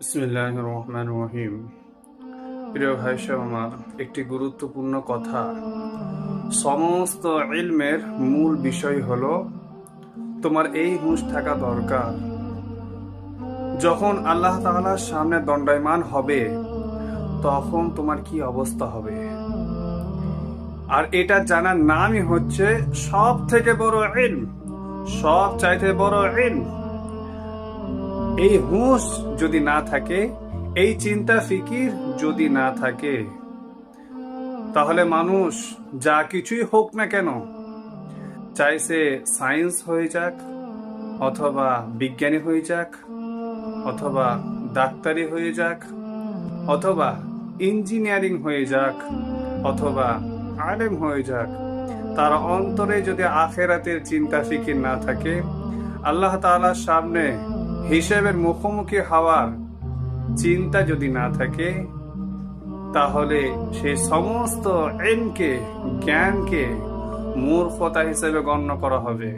বিসমিল্লাহির রহমানির রহিম। প্রিয় ভাই সব, আমার একটি গুরুত্বপূর্ণ কথা। সমস্ত ইলমের মূল বিষয় হলো তোমার এই হুঁশ থাকা দরকার। যখন আল্লাহ তাআলার সামনে দণ্ডায়মান হবে তখন তোমার কি অবস্থা হবে, আর এটা জানার নামই হচ্ছে সব থেকে বড় ইলম, সব চাইতে বড় ইলম। এই হুঁশ যদি না থাকে, এই চিন্তা ফিকির যদি না থাকে, তাহলে মানুষ যা কিছুই হোক না কেন, চাইছে সায়েন্স হয়ে যাক, অথবা বিজ্ঞানী হয়ে যাক, অথবা ডাক্তারি হয়ে যাক, অথবা ইঞ্জিনিয়ারিং হয়ে যাক, অথবা আলেম হয়ে যাক, তার অন্তরে যদি আখেরাতের চিন্তা ফিকির না থাকে, আল্লাহ তাআলার সামনে হিসেবের মুখোমুখি হওয়ার চিন্তা যদি না থাকে, তাহলে সেই সমস্ত ইলমকে, জ্ঞানকে মূর্খতা হিসেবে গণ্য করা হবে।